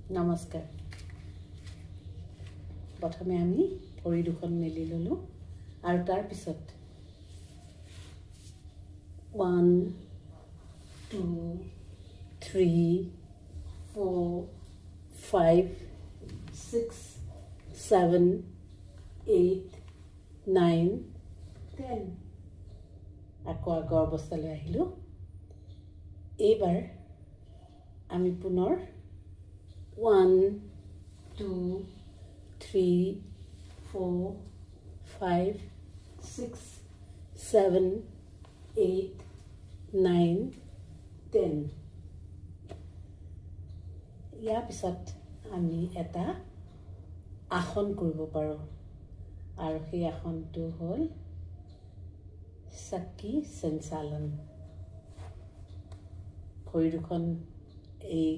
নমস্কাৰ প্ৰথমে আমি ভৰি দুখন মেলি ললো আৰু তাৰ পিছত 1 2 3 4 5 6 7 8 9 10 আকৌ আগৰ অৱস্থালৈ আহিলো এইবাৰ আমি পুনৰ 1 2 3 4 5 6 7 8 9 10 ইয়াৰ পিছত আমি এটা আসন কৰিব পাৰো আৰু সেই আসনটো হ'ল চক্কি সঞ্চালন ভৰি দুখন এই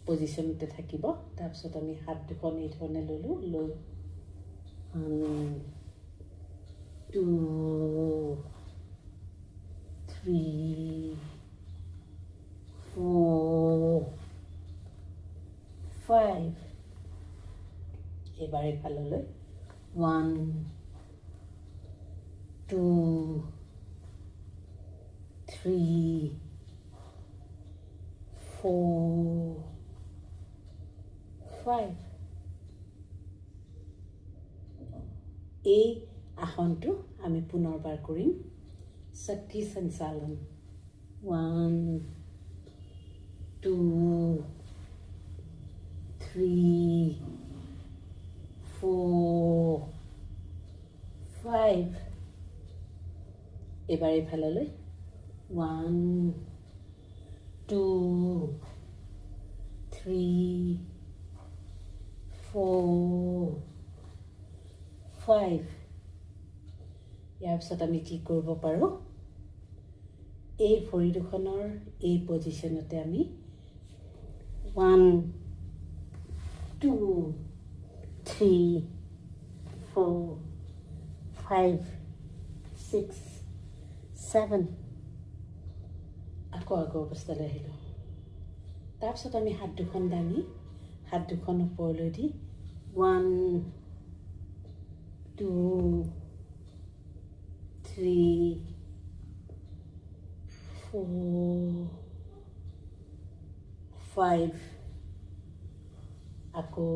পজিশনতে থাকিব তাৰ পিছত আমি হাত দুখন এই ধৰণে ললো লৈ 1 2 3 4 5 এবাৰ এফাললৈ 1 2 3 4 5 এই আসনটো আমি পুনৰবাৰ কৰিম শক্তি সঞ্চালন 1 2 3 4 5 এবাৰ এফাললৈ 1 2 3 4 5 ইয়াৰ পিছত আমি কি কৰিব পাৰো এই ভৰি দুখনৰ এই পজিশনতে আমি 1 2 3 4 5 6 7 আকৌ আগৰ অৱস্থালৈ আহিলো তাৰপিছত আমি হাত দুখন দাঙি হাত দুখন ওপৰলৈ দি 1 2 3 4 5 আকৌ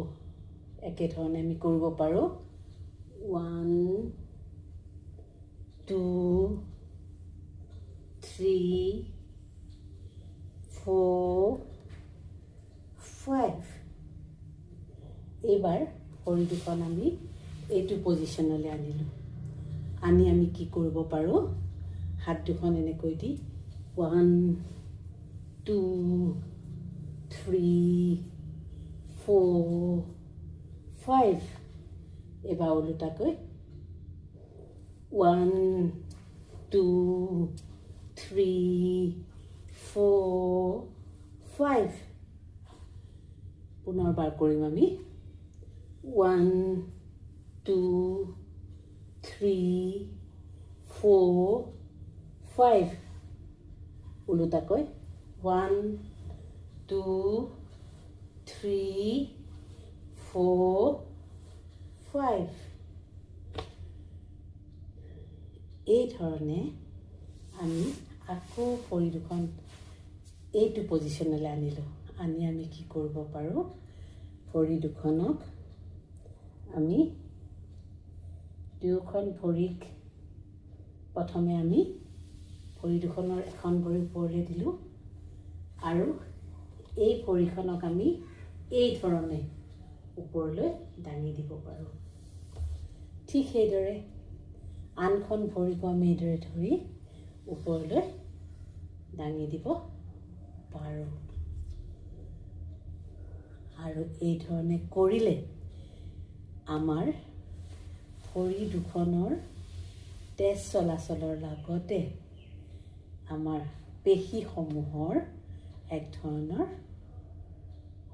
একে ধৰণে আমি কৰিব পাৰো 1 2 3 4 5 এইবাৰ ভৰি দুখন আমি এইটো পজিশনলৈ আনিলো আনি আমি কি কৰিব পাৰো হাত দুখন এনেকৈ দি 1 2 3 4 5 এবাৰ ওলোটাকৈ 1 2 3 4 5 পুনৰবাৰ কৰিম আমি 1 2 3 4 5 ওলোটাকৈ 1 2 3 4 5 এই ধৰণে আমি আকৌ ভৰি দুখন এইটো পজিশনলৈ আনিলো আনি আমি কি কৰিব পাৰো ভৰি দুখনক আমি দুখন ভৰিক প্ৰথমে আমি ভৰি দুখনৰ এখন ভৰি ওপৰলৈ দিলো আৰু এই ভৰিখনক আমি এই ধৰণে ওপৰলৈ দাঙি দিব পাৰো ঠিক সেইদৰে আনখন ভৰিক আমি এইদৰে ধৰি ওপৰলৈ দাঙি দিব পাৰো আৰু এই ধৰণে কৰিলে আমাৰ ভৰি দুখনৰ তেজ চলাচলৰ লগতে আমাৰ পেশী সমূহৰ এক ধৰণৰ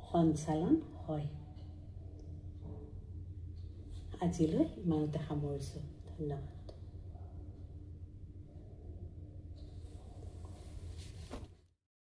সঞ্চালন হয় আজিলৈ ইমানতে সামৰিছো ধন্যবাদ